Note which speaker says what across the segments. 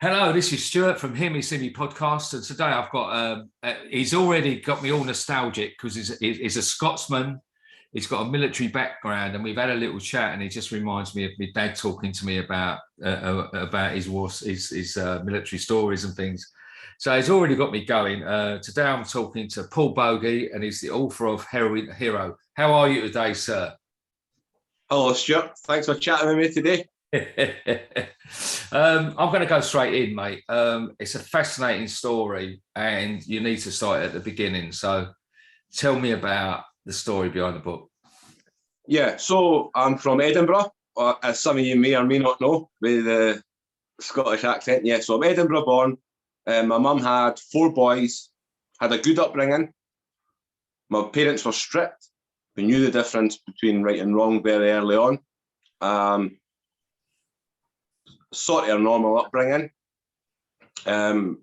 Speaker 1: Hello, this is Stuart from Hear Me See Me podcast, and today I've got he's already got me all nostalgic because he's a Scotsman. He's got a military background, and we've had a little chat, and he just reminds me of my dad talking to me about his military stories and things. So he's already got me going. Today I'm talking to Paul Boggie, and he's the author of Heroin. How are you today, sir?
Speaker 2: Hello, Stuart. Thanks for chatting with me today.
Speaker 1: I'm going to go straight in, mate. It's a fascinating story, and you need to start at the beginning. So, tell me about the story behind the book.
Speaker 2: Yeah, so I'm from Edinburgh, as some of you may or may not know, with the Scottish accent. Yeah, so I'm Edinburgh born. My mum had four boys, had a good upbringing. My parents were strict. We knew the difference between right and wrong very early on. Sort of a normal upbringing. I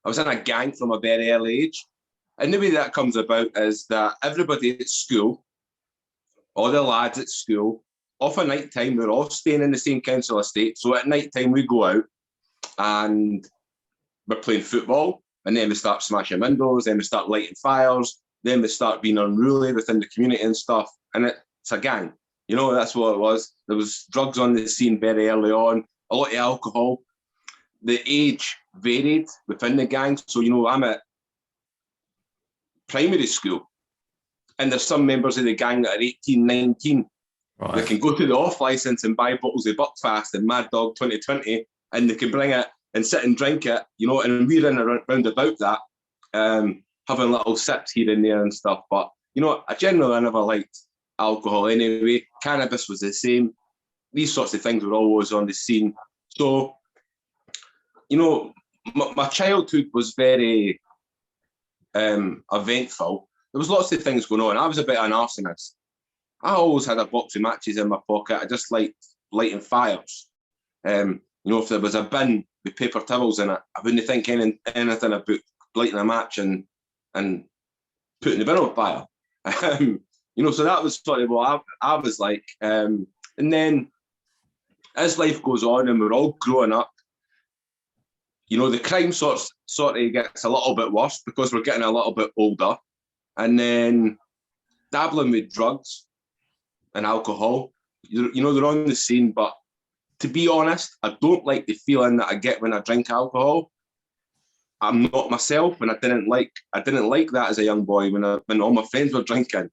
Speaker 2: was in a gang from a very early age. And the way that comes about is that everybody at school, all the lads at school, off at night time, we're all staying in the same council estate. So at night time, we go out and we're playing football. And then we start smashing windows, then we start lighting fires, then we start being unruly within the community and stuff. And it's a gang. You know, that's what it was. There was drugs on the scene very early on, a lot of alcohol. The age varied within the gang. So, I'm at primary school, and there's some members of the gang that are 18, 19. Right. They can go to the off license and buy bottles of Buckfast and Mad Dog 2020, and they can bring it and sit and drink it, and we're in around about that, having little sips here and there and stuff. But, I generally never liked alcohol anyway. Cannabis was the same. These sorts of things were always on the scene. So, my childhood was very eventful. There was lots of things going on. I was a bit of an arsonist. I always had a box of matches in my pocket. I just liked lighting fires. If there was a bin with paper towels in it, I wouldn't think anything about lighting a match and putting the bin on fire. So that was sort of what I was like. And then as life goes on and we're all growing up, the crime sort of gets a little bit worse because we're getting a little bit older. And then dabbling with drugs and alcohol, they're on the scene. But to be honest, I don't like the feeling that I get when I drink alcohol. I'm not myself, and I didn't like that as a young boy when all my friends were drinking.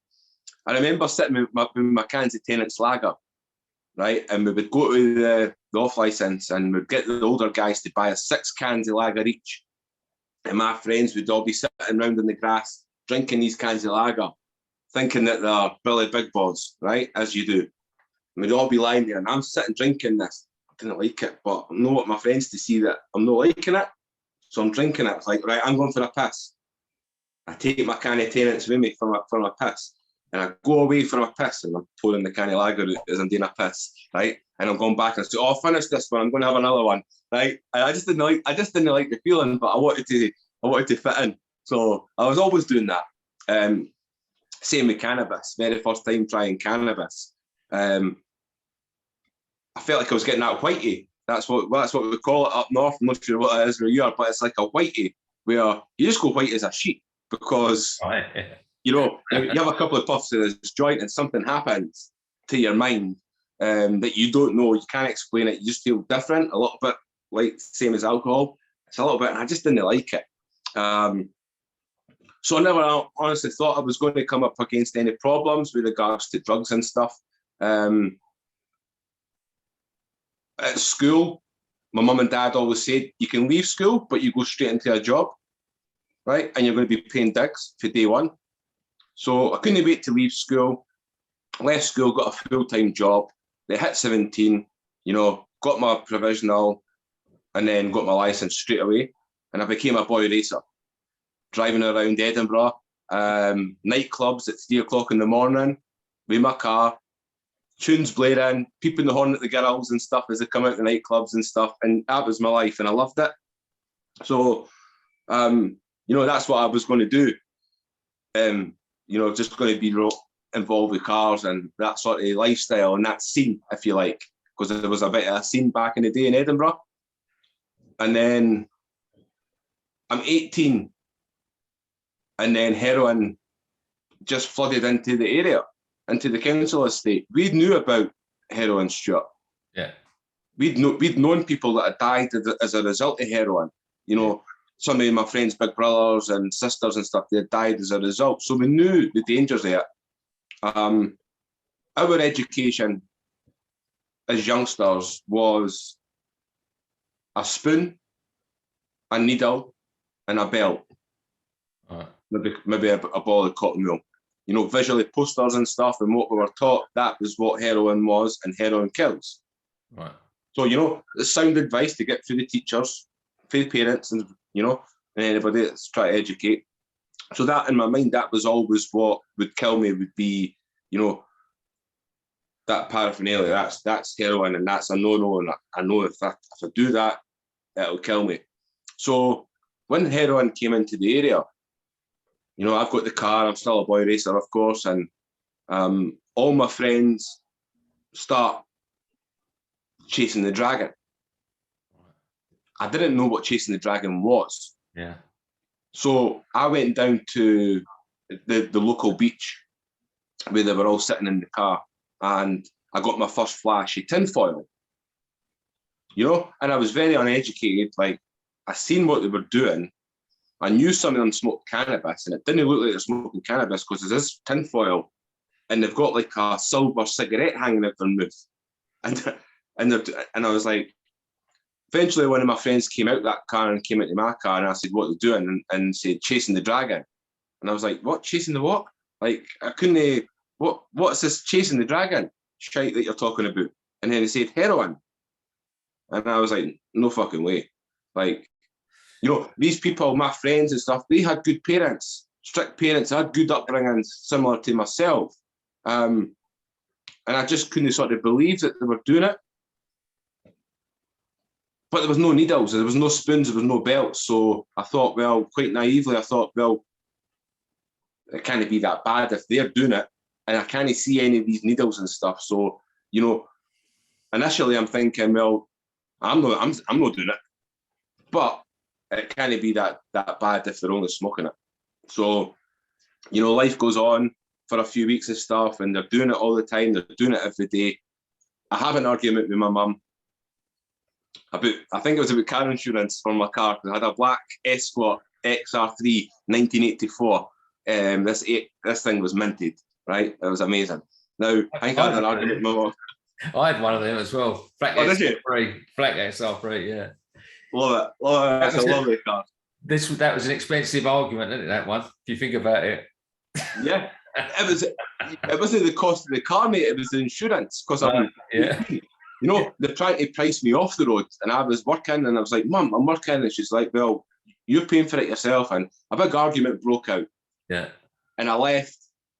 Speaker 2: I remember sitting with my cans of Tennent's Lager, right? And we would go to the off license and we'd get the older guys to buy us 6 cans of lager each. And my friends would all be sitting around in the grass drinking these cans of lager, thinking that they're Billy Big Balls, right? As you do. And we'd all be lying there and I'm sitting drinking this. I didn't like it, but I don't want my friends to see that I'm not liking it. So I'm drinking it. It's like, right, I'm going for a piss. I take my can of Tennent's with me for my piss. And I go away for a piss and I'm pouring the can of lager out as I'm doing a piss, right? And I'm going back and I say, I'll finish this one. I'm going to have another one, right? And I just didn't like the feeling, but I wanted to fit in. So I was always doing that. Same with cannabis. Very first time trying cannabis. I felt like I was getting that whitey. That's what we call it up north. I'm not sure what it is where you are, but it's like a whitey where you just go white as a sheet because. Right. You have a couple of puffs of this joint and something happens to your mind that you don't know, you can't explain it, you just feel different, a little bit like same as alcohol. It's a little bit, and I just didn't like it. So I never honestly thought I was going to come up against any problems with regards to drugs and stuff. At school, my mum and dad always said, you can leave school, but you go straight into a job, right? And you're going to be paying digs for day one. So I couldn't wait to leave school. Left school, got a full-time job. They hit 17, got my provisional and then got my license straight away. And I became a boy racer, driving around Edinburgh, nightclubs at 3 o'clock in the morning with my car, tunes blaring, peeping the horn at the girls and stuff as they come out the nightclubs and stuff. And that was my life and I loved it. So, that's what I was going to do. Just going to be involved with cars and that sort of lifestyle and that scene, if you like, because there was a bit of a scene back in the day in Edinburgh. And then I'm 18, and then heroin just flooded into the area, into the council estate. We knew about heroin, Stuart.
Speaker 1: Yeah.
Speaker 2: We'd known people that had died as a result of heroin. You know, some of my friends' big brothers and sisters and stuff, they had died as a result. So we knew the dangers of it. Our education as youngsters was a spoon, a needle, and a belt.
Speaker 1: Right.
Speaker 2: Maybe a ball of cotton wool. You know, visually posters and stuff, and what we were taught, that was what heroin was, and heroin kills.
Speaker 1: Right.
Speaker 2: So, you know, it's sound advice to get through the teachers, through the parents, and, you know, and anybody that's trying to educate. So that, in my mind, that was always what would kill me, would be, you know, that paraphernalia. That's heroin, and that's a no-no, and I know if I do that, it'll kill me. So when heroin came into the area, you know, I've got the car, I'm still a boy racer, of course, and all my friends start chasing the dragon. I didn't know what chasing the dragon was.
Speaker 1: Yeah.
Speaker 2: So I went down to the local beach where they were all sitting in the car, and I got my first flash of tinfoil. You know, and I was very uneducated. Like, I seen what they were doing. I knew some of them smoked cannabis, and it didn't look like they're smoking cannabis because there's this tinfoil, and they've got like a silver cigarette hanging out their mouth. And I was like, eventually one of my friends came out that car and came into my car, and I said, what are they doing? And said, chasing the dragon. And I was like, what? Chasing the what? Like, I couldn't, what's this chasing the dragon shite that you're talking about? And then he said, heroin. And I was like, no fucking way. Like, you know, these people, my friends and stuff, they had good parents, strict parents, had good upbringings similar to myself. And I just couldn't sort of believe that they were doing it. But there was no needles, there was no spoons, there was no belts. So I thought, well, quite naively, I thought, well, it can't be that bad if they're doing it. And I can't see any of these needles and stuff. So, you know, initially I'm thinking, well, I'm not doing it. But it can't be that bad if they're only smoking it. So, you know, life goes on for a few weeks and stuff, and they're doing it all the time. They're doing it every day. I have an argument with my mum about, I think it was about car insurance for my car, because I had a black Escort XR3 1984. This thing was minted, right? It was amazing. Now, I think I had an argument with my mum.
Speaker 1: I had one of them as well. Black XR3, yeah.
Speaker 2: Love it. That's a lovely car.
Speaker 1: That was an expensive argument, isn't it? That one, if you think about it.
Speaker 2: Yeah, it wasn't the cost of the car, mate. It was the insurance, because you know, they're trying to price me off the road, and I was working, and I was like, Mum, I'm working, and she's like, well, you're paying for it yourself. And a big argument broke out.
Speaker 1: Yeah. And
Speaker 2: I left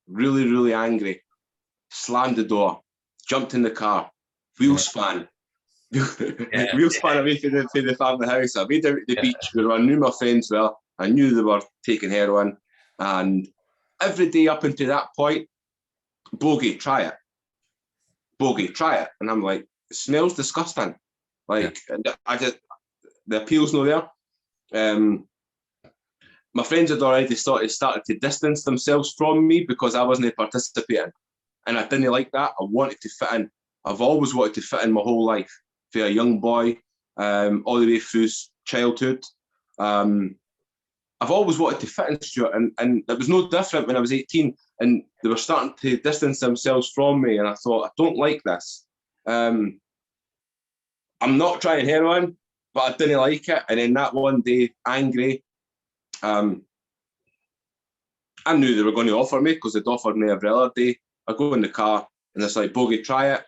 Speaker 2: really, really angry, slammed the door, jumped in the car, wheel span. Wheel span away from the family house. I made out at the beach where I knew my friends were. I knew they were taking heroin. And every day up until that point, Boggie, try it. Boggie, try it. And I'm like, it smells disgusting. Like, the appeal's not there. My friends had already started to distance themselves from me because I wasn't participating. And I didn't like that. I wanted to fit in. I've always wanted to fit in my whole life. For a young boy, all the way through childhood. I've always wanted to fit in, Stuart, and it was no different when I was 18, and they were starting to distance themselves from me, and I thought, I don't like this. I'm not trying heroin, but I didn't like it. And then that one day, angry, I knew they were going to offer me, because they'd offered me every other day. I go in the car, and it's like, Boggie, try it.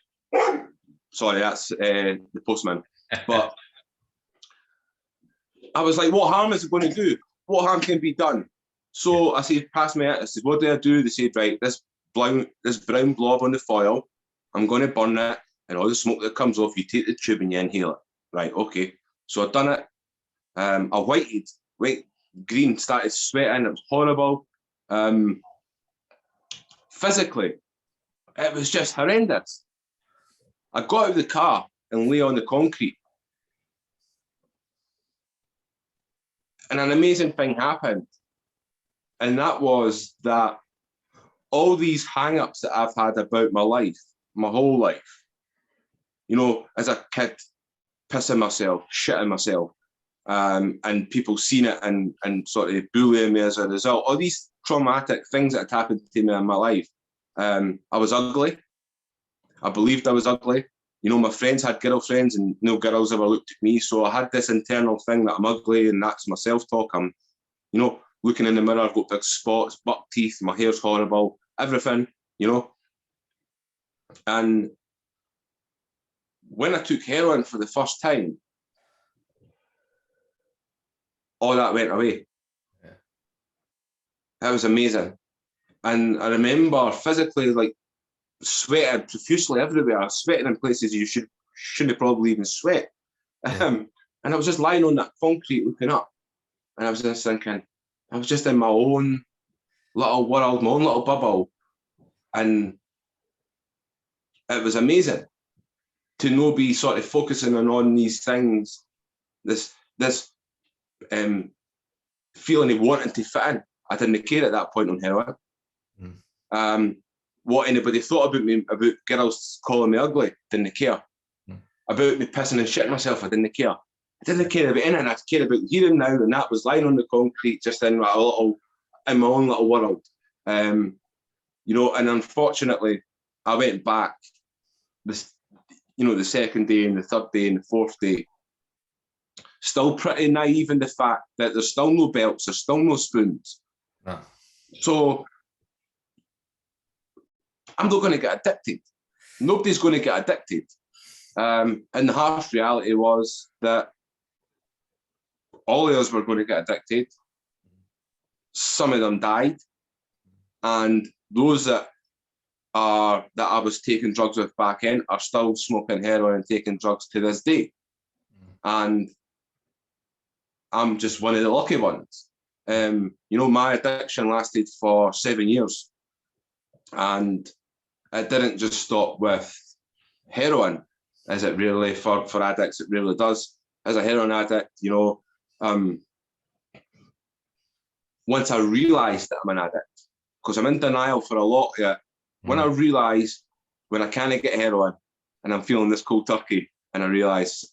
Speaker 2: Sorry, that's the postman. But I was like, what harm is it going to do? What harm can be done? So I said, pass me it. I said, what do I do? They said, right, this brown blob on the foil, I'm going to burn it, and all the smoke that comes off, you take the tube and you inhale it. Right, okay. So I'd done it. I white green, started sweating. It was horrible. Physically, it was just horrendous. I got out of the car and lay on the concrete. And an amazing thing happened. And that was that all these hang-ups that I've had about my life, my whole life, you know, as a kid, pissing myself, shitting myself, and people seen it and sort of bullying me as a result. All these traumatic things that had happened to me in my life. I was ugly. I believed I was ugly. You know, my friends had girlfriends and no girls ever looked at me. So I had this internal thing that I'm ugly, and that's my self-talk. I'm, you know, looking in the mirror, I've got big spots, buck teeth, my hair's horrible, everything, you know. And when I took heroin for the first time, all that went away.
Speaker 1: Yeah.
Speaker 2: That was amazing. And I remember physically, like, sweating profusely everywhere. I was sweating in places you shouldn't probably even sweat.
Speaker 1: Yeah.
Speaker 2: And I was just lying on that concrete looking up. And I was just thinking, I was just in my own little world, my own little bubble. And it was amazing to not be sort of focusing on these things, this feeling of wanting to fit in. I didn't care at that point on heroin. What anybody thought about me, about girls calling me ugly, didn't care. About me pissing and shitting myself, I didn't care. I didn't care about anything. I cared about here and now, and that was lying on the concrete, just in my own little world. You know, and unfortunately, I went back this, you know, the second day and the third day and the fourth day, still pretty naive in the fact that there's still no belts, there's still no spoons.
Speaker 1: No.
Speaker 2: So I'm not going to get addicted. Nobody's going to get addicted. And the harsh reality was that all of us were going to get addicted. Some of them died. And those that I was taking drugs with back in are still smoking heroin and taking drugs to this day. And I'm just one of the lucky ones. You know, my addiction lasted for 7 years. And it didn't just stop with heroin, as it really, for addicts, it really does. As a heroin addict, you know, once I realised that I'm an addict, because I'm in denial for a lot of it, when I realise when I can't get heroin and I'm feeling this cold turkey, and I realise,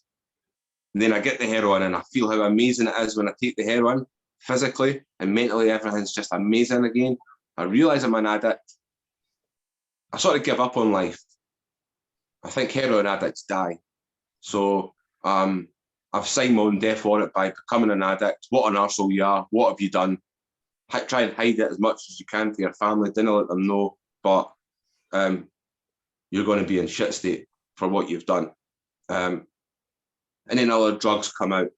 Speaker 2: then I get the heroin and I feel how amazing it is when I take the heroin, physically and mentally, everything's just amazing again. I realise I'm an addict. I sort of give up on life. I think heroin addicts die. So I've signed my own death warrant by becoming an addict. What an arsehole you are. What have you done? Try and hide it as much as you can to your family. Didn't let them know. But you're going to be in shit state for what you've done. And then other drugs come out.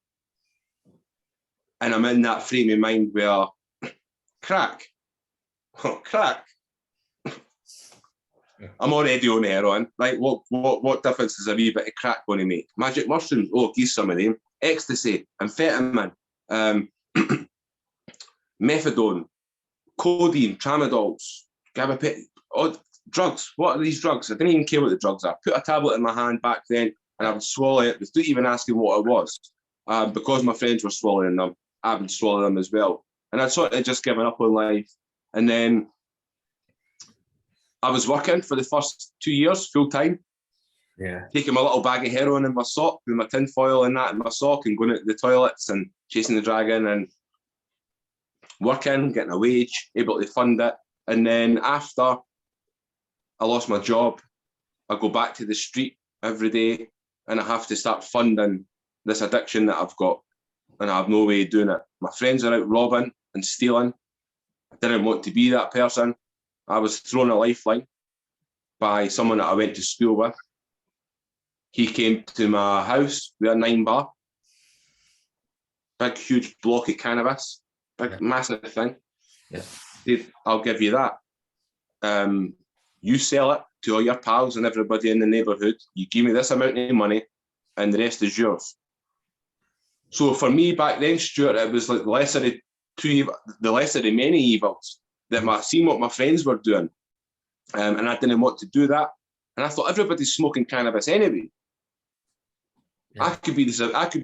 Speaker 2: And I'm in that frame of mind where crack. I'm already on heroin. Like, what difference is a wee bit of crack going to make? Magic mushrooms, oh, geez, some of them. Ecstasy, amphetamine, methadone, codeine, tramadols, gabapentin, drugs. What are these drugs? I didn't even care what the drugs are. Put a tablet in my hand back then and I would swallow it without even asking what it was. Because my friends were swallowing them, I would swallow them as well. And I'd sort of just given up on life. And then I was working for the first 2 years full time.
Speaker 1: Yeah.
Speaker 2: Taking my little bag of heroin in my sock with my tin foil and that in my sock and going out to the toilets and chasing the dragon and working, getting a wage, able to fund it. And then after I lost my job, I go back to the street every day and I have to start funding this addiction that I've got. And I have no way of doing it. My friends are out robbing and stealing. I didn't want to be that person. I was thrown a lifeline by someone that I went to school with. He came to my house with a 9-bar, big, huge block of cannabis, big, massive thing.
Speaker 1: Yeah.
Speaker 2: Said, I'll give you that. You sell it to all your pals and everybody in the neighbourhood. You give me this amount of money and the rest is yours. So for me back then, Stuart, it was like the lesser of many evils. That seeing what my friends were doing, and I didn't want to do that. And I thought everybody's smoking cannabis anyway. Yeah. I could be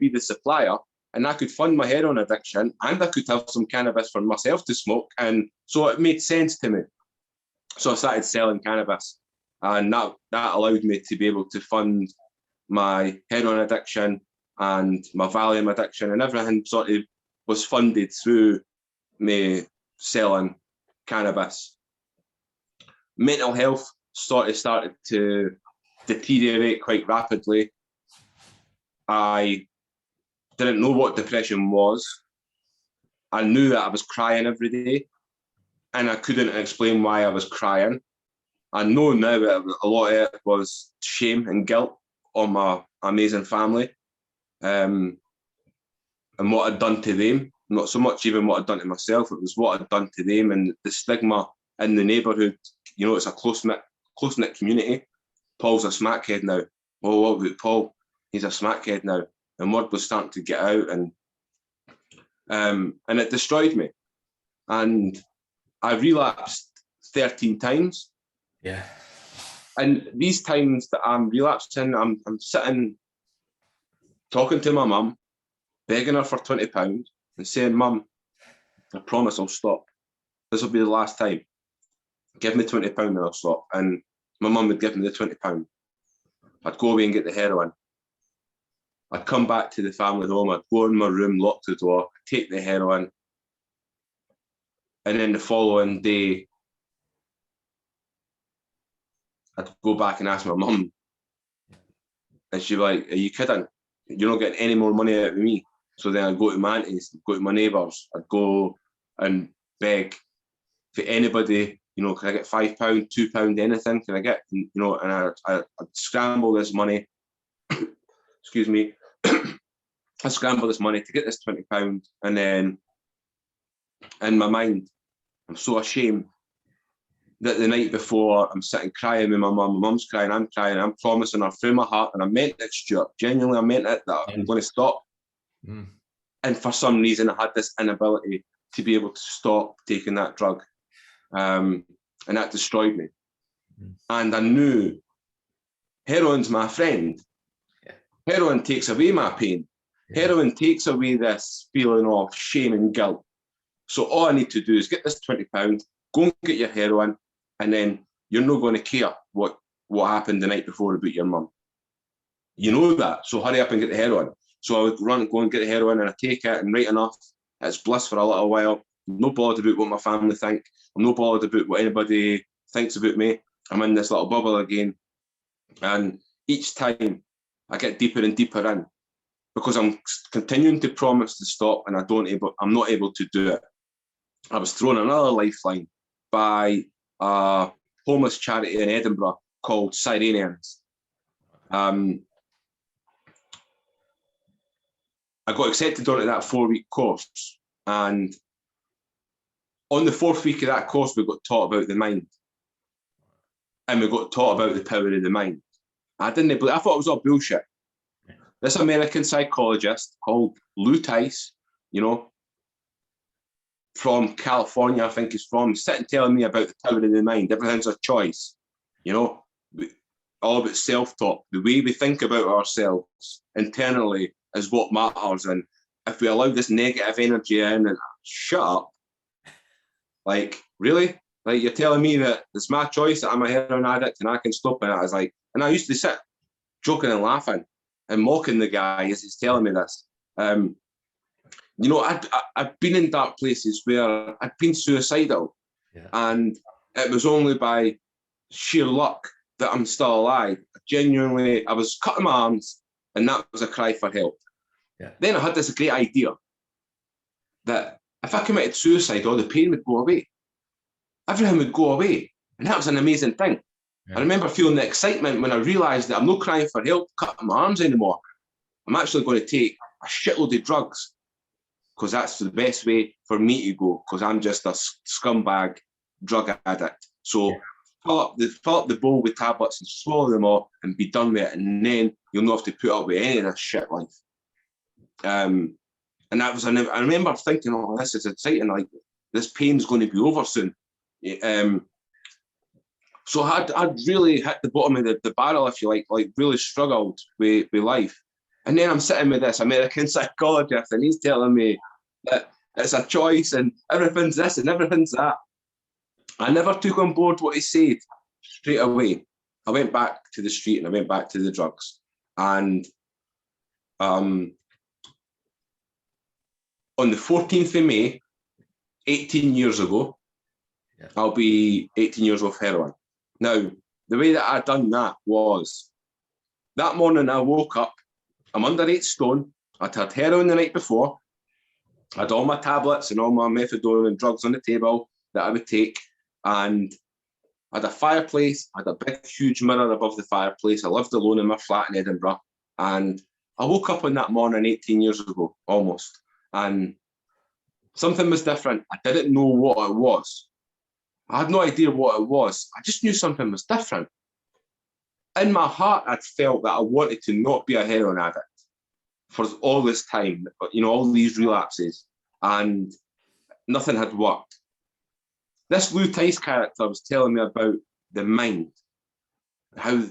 Speaker 2: the supplier, and I could fund my heroin addiction, and I could have some cannabis for myself to smoke. And so it made sense to me. So I started selling cannabis, and that allowed me to be able to fund my heroin addiction and my Valium addiction, and everything sort of was funded through me selling cannabis. Mental health started to deteriorate quite rapidly. I didn't know what depression was. I knew that I was crying every day, and I couldn't explain why I was crying. I know now that a lot of it was shame and guilt on my amazing family, and what I'd done to them. Not so much even what I'd done to myself, it was what I'd done to them, and the stigma in the neighbourhood. You know, it's a close-knit community. Paul's a smackhead now. Oh, what about Paul? He's a smackhead now. And word was starting to get out, and it destroyed me. And I relapsed 13 times.
Speaker 1: Yeah.
Speaker 2: And these times that I'm relapsing, I'm sitting talking to my mum, begging her for £20 and saying, "Mum, I promise I'll stop. This will be the last time. Give me £20 and I'll stop." And my mum would give me the £20. I'd go away and get the heroin. I'd come back to the family home. I'd go in my room, lock the door, take the heroin. And then the following day, I'd go back and ask my mum. And she'd be like, "Are you kidding? You're not getting any more money out of me." So then I'd go to my aunties, go to my neighbours. I'd go and beg for anybody, you know, can I get £5, £2, anything? Can I get, you know, and I'd scramble this money. Excuse me. I scramble this money to get this £20. And then in my mind, I'm so ashamed that the night before I'm sitting crying with my mum. My mum's crying, I'm crying, I'm promising her through my heart, and I meant it, Stuart. Genuinely, I meant it, that I'm going to stop. Mm. And for some reason, I had this inability to be able to stop taking that drug. And that destroyed me. Mm. And I knew heroin's my friend. Yeah. Heroin takes away my pain. Yeah. Heroin takes away this feeling of shame and guilt. So all I need to do is get this £20, go and get your heroin, and then you're not going to care what happened the night before about your mum. You know that, so hurry up and get the heroin. So I would go and get the heroin, and I take it, and right enough, it's bliss for a little while. I'm not bothered about what my family think. I'm not bothered about what anybody thinks about me. I'm in this little bubble again. And each time I get deeper and deeper in, because I'm continuing to promise to stop, and I'm not able to do it. I was thrown another lifeline by a homeless charity in Edinburgh called Sirenians. I got accepted onto that 4-week course, and on the 4th week of that course, we got taught about the mind, and we got taught about the power of the mind. I thought it was all bullshit. This American psychologist called Lou Tice, you know, from California, I think he's from, sitting telling me about the power of the mind. Everything's a choice, you know, all about self-talk. The way we think about ourselves internally is what matters. And if we allow this negative energy in, and shut up, like, really? Like, you're telling me that it's my choice, that I'm a heroin addict and I can stop it? I was like, and I used to sit joking and laughing and mocking the guy as he's telling me this. You know, I'd been in dark places where I'd been suicidal, yeah. And it was only by sheer luck that I'm still alive. Genuinely, I was cutting my arms, and that was a cry for help. Yeah. Then I had this great idea that if I committed suicide, all the pain would go away. Everything would go away, and that was an amazing thing. Yeah. I remember feeling the excitement when I realised that I'm not crying for help, cutting my arms anymore. I'm actually going to take a shitload of drugs, because that's the best way for me to go, because I'm just a scumbag drug addict. So yeah. fill up the bowl with tablets and swallow them all and be done with it, and then you'll not have to put up with any of this shit life. And that was, I remember thinking, oh, this is exciting, like, this pain's going to be over soon. So I'd really hit the bottom of the barrel, if you like really struggled with life. And then I'm sitting with this American psychologist, and he's telling me that it's a choice and everything's this and everything's that. I never took on board what he said straight away. I went back to the street and I went back to the drugs. And on the 14th of May, 18 years ago, I'll be 18 years off heroin. Now, the way that I done that was, that morning I woke up, I'm under 8 stone, I'd had heroin the night before, I had all my tablets and all my methadone and drugs on the table that I would take, and I had a fireplace, I had a big, huge mirror above the fireplace. I lived alone in my flat in Edinburgh, and I woke up on that morning 18 years ago, almost, and something was different. I didn't know what it was. I had no idea what it was. I just knew something was different. In my heart, I'd felt that I wanted to not be a heroin addict for all this time, you know, all these relapses, and nothing had worked. This Lou Tice character was telling me about the mind, how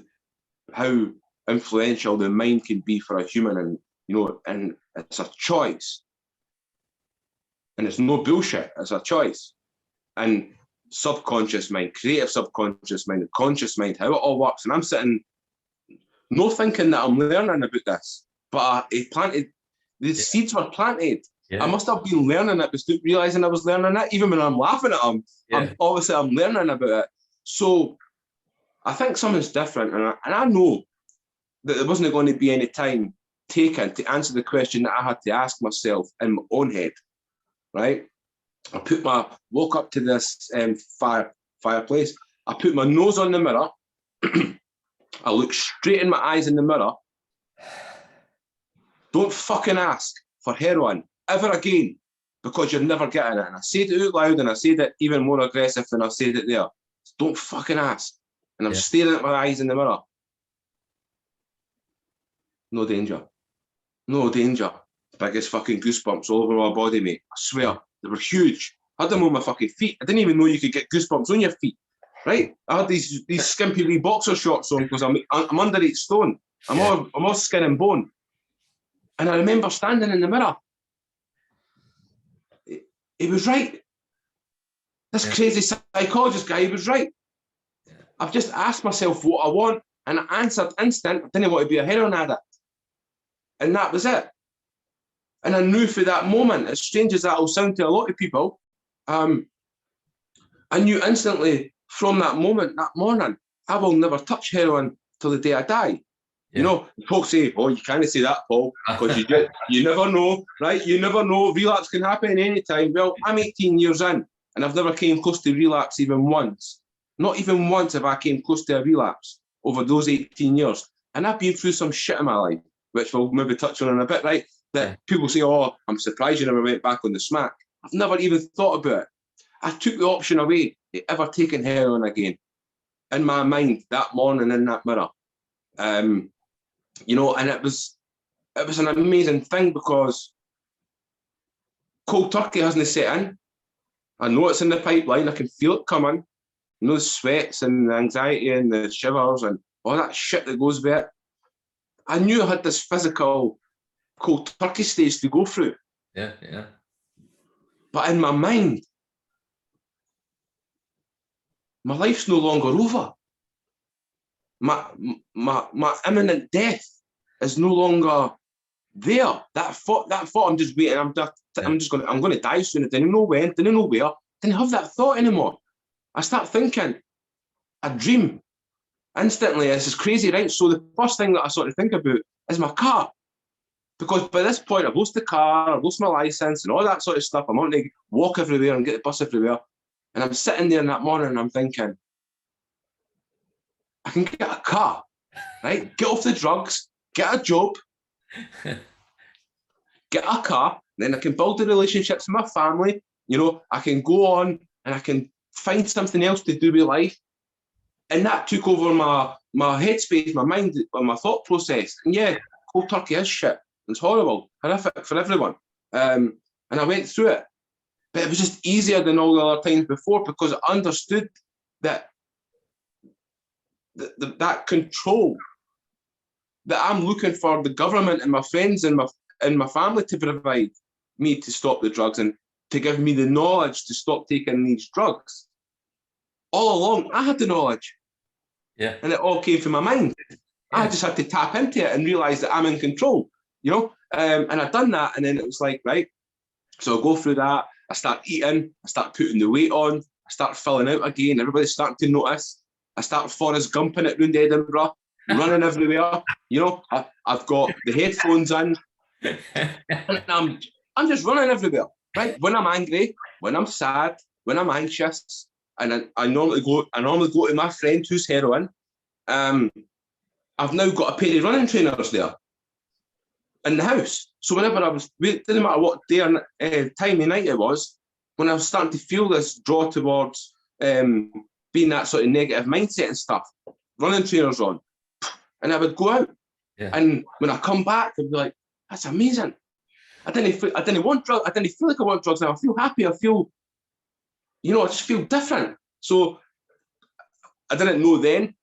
Speaker 2: influential the mind can be for a human, and you know, and it's a choice, and it's no bullshit. It's a choice, and subconscious mind, creative subconscious mind, conscious mind, how it all works. And I'm sitting, no thinking that I'm learning about this, but the seeds were planted. Yeah. I must have been learning it without realising I was learning it. Even when I'm laughing at them, I'm learning about it. So I think something's different, and I know that there wasn't going to be any time taken to answer the question that I had to ask myself in my own head, right? I woke up to this fireplace. I put my nose on the mirror. I looked straight in my eyes in the mirror. Don't fucking ask for heroin ever again, because you're never getting it. And I said it out loud, and I said it even more aggressive than I said it there. Don't fucking ask. And I'm staring at my eyes in the mirror. No danger. No danger. Biggest fucking goosebumps all over my body, mate. I swear. They were huge. I had them on my fucking feet. I didn't even know you could get goosebumps on your feet, right? I had these skimpy wee boxer shorts on because I'm under 8 stone. I'm all skin and bone. And I remember standing in the mirror. He was right. This crazy psychologist guy, he was right. I've just asked myself what I want, and I answered instant. I didn't want to be a heroin addict. And that was it. And I knew for that moment, as strange as that will sound to a lot of people, I knew instantly from that moment, that morning, I will never touch heroin till the day I die. You know, folks say, oh, you can't say that, Paul, because you never know, right? You never know. Relapse can happen any time. Well, I'm 18 years in, and I've never came close to relapse even once. Not even once have I came close to a relapse over those 18 years. And I've been through some shit in my life, which we'll maybe touch on in a bit, right? That people say, oh, I'm surprised you never went back on the smack. I've never even thought about it. I took the option away of ever taking heroin again. In my mind, that morning in that mirror. You know, and it was an amazing thing, because cold turkey hasn't set in. I know it's in the pipeline. I can feel it coming. You know, the sweats and the anxiety and the shivers and all that shit that goes with it. I knew I had this physical cold turkey stage to go through.
Speaker 1: Yeah.
Speaker 2: But in my mind, my life's no longer over. My imminent death is no longer there. That thought, I'm just waiting. I'm going to die soon. I didn't know when, didn't know where. Didn't have that thought anymore. I start thinking, a dream. Instantly, this is crazy, right? So the first thing that I sort of think about is my car. Because by this point, I've lost the car, I've lost my license and all that sort of stuff. I'm wanting to walk everywhere and get the bus everywhere. And I'm sitting there in that morning and I'm thinking, I can get a car, right? Get off the drugs, get a job, get a car, then I can build the relationships with my family. You know, I can go on and I can find something else to do with life. And that took over my headspace, my mind, my thought process. And yeah, cold turkey is shit. It's horrible, horrific for everyone. And I went through it. But it was just easier than all the other times before, because I understood that that control that I'm looking for the government and my friends and my family to provide me to stop the drugs and to give me the knowledge to stop taking these drugs. All along, I had the knowledge.
Speaker 1: Yeah.
Speaker 2: And it all came from my mind. Yeah. I just had to tap into it and realize that I'm in control, you know? And I'd done that. And then it was like, right. So I go through that. I start eating. I start putting the weight on. I start filling out again. Everybody's starting to notice. I start Forrest Gumping it round Edinburgh, running everywhere. You know, I've got the headphones in. And I'm just running everywhere, right? When I'm angry, when I'm sad, when I'm anxious, and I normally go to my friend who's heroin. I've now got a pair of running trainers there in the house. So whenever it didn't matter what day or time of night it was, when I was starting to feel this draw towards being that sort of negative mindset and stuff, running trainers on, and I would go out.
Speaker 1: Yeah.
Speaker 2: And when I come back, I'd be like, that's amazing. I didn't want drugs. I didn't feel like I want drugs now. I feel happy. I feel, I just feel different. So I didn't know then,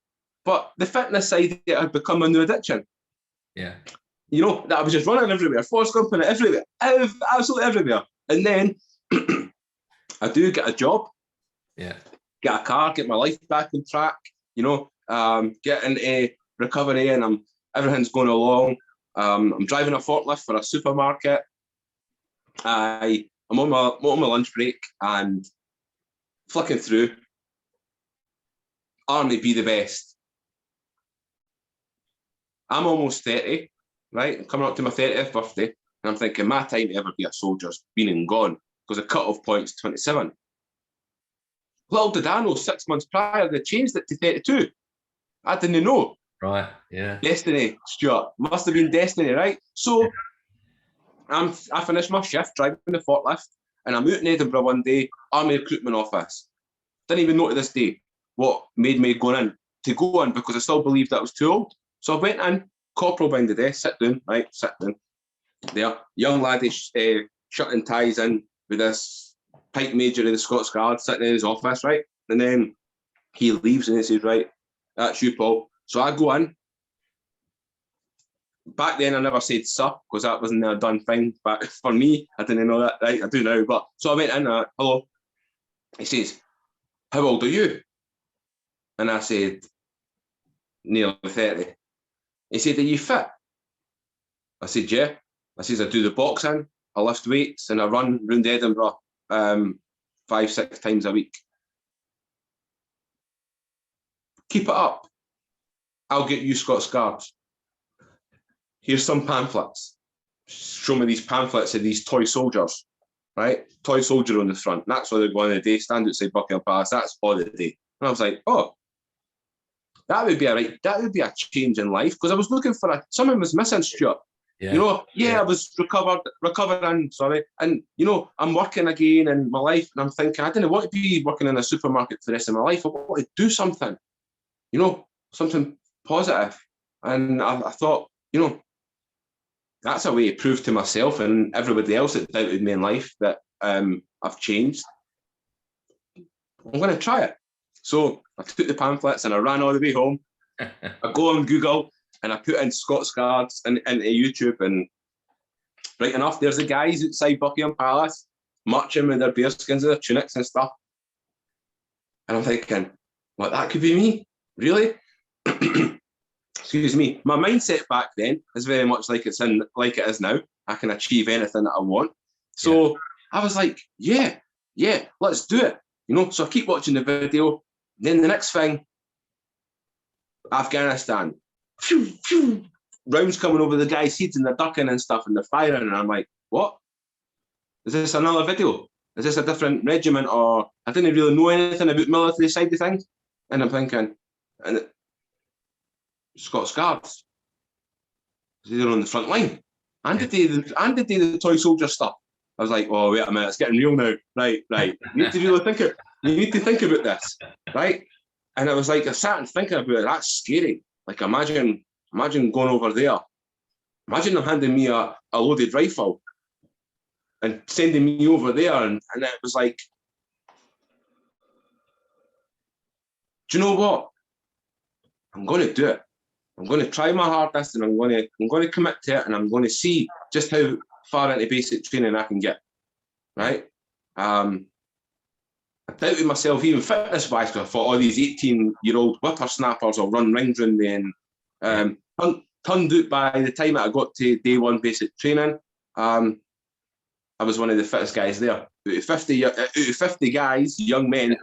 Speaker 2: but the fitness side had become a new addiction.
Speaker 1: Yeah.
Speaker 2: That I was just running everywhere, Forrest Gumping it everywhere, absolutely everywhere. And then I do get a job,
Speaker 1: yeah,
Speaker 2: get a car, get my life back on track, get into recovery, and everything's going along. I'm driving a forklift for a supermarket. I'm on my lunch break and flicking through. Army be the best. I'm almost 30, right? I'm coming up to my 30th birthday, and I'm thinking my time to ever be a soldier's been and gone because the cut-off point's 27. Little did I know 6 months prior they changed it to 32. I didn't know.
Speaker 1: Right, yeah.
Speaker 2: Destiny, Stuart. Must have been destiny, right? So I finished my shift driving the forklift, and I'm out in Edinburgh one day, Army recruitment office. Didn't even know to this day what made me go in because I still believed that I was too old. So I went in, corporal behind the desk, sit down. There, young laddie, shirt and ties in with this pipe major of the Scots Guard sitting in his office, right? And then he leaves and he says, right, that's you, Paul. So I go in. Back then, I never said sir because that wasn't a done thing. But for me, I didn't know that, right? I do now. But so I went in, hello. He says, how old are you? And I said, nearly 30. He said, are you fit? I said, yeah. I says, I do the boxing, I lift weights, and I run round Edinburgh 5-6 times a week. Keep it up. I'll get you Scots Guards. Here's some pamphlets. Show me these pamphlets of these toy soldiers, right? Toy soldier on the front. That's what they're going on the day. Stand outside Buckingham Palace. That's all the day. And I was like, oh, that would be a change in life because I was looking for someone was missing, Stuart.
Speaker 1: Yeah.
Speaker 2: I was recovering, sorry. And, I'm working again in my life and I'm thinking, I didn't want to be working in a supermarket for the rest of my life. I want to do something, something positive. And I thought, that's a way to prove to myself and everybody else that doubted me in life that I've changed. I'm going to try it. So I took the pamphlets and I ran all the way home. I go on Google and I put in Scots Guards into YouTube, and right enough, there's the guys outside Buckingham Palace marching with their bearskins and their tunics and stuff. And I'm thinking, what, that could be me? Really? Excuse me. My mindset back then is very much like it is now. I can achieve anything that I want. So I was like, yeah, let's do it. So I keep watching the video. Then the next thing, Afghanistan. Rounds coming over the guy's heads and they're ducking and stuff and they're firing. And I'm like, what? Is this another video? Is this a different regiment? Or I didn't really know anything about military side of things. And I'm thinking, and Scots Guards, they're on the front line. And the toy soldier stuff. I was like, oh, wait a minute, it's getting real now. Right. You need to really think about this, right? And I was like, I sat and thinking about it. That's scary. Like, imagine going over there. Imagine them handing me a loaded rifle and sending me over there. And it was like, do you know what? I'm going to do it. I'm going to try my hardest, and I'm going to commit to it, and I'm going to see just how far into basic training I can get. Right? I doubted myself even fitness-wise, because I thought all these 18-year-old whippersnappers will run rings around me, and turned out by the time that I got to day one basic training, I was one of the fittest guys there. Out of 50 guys, young men,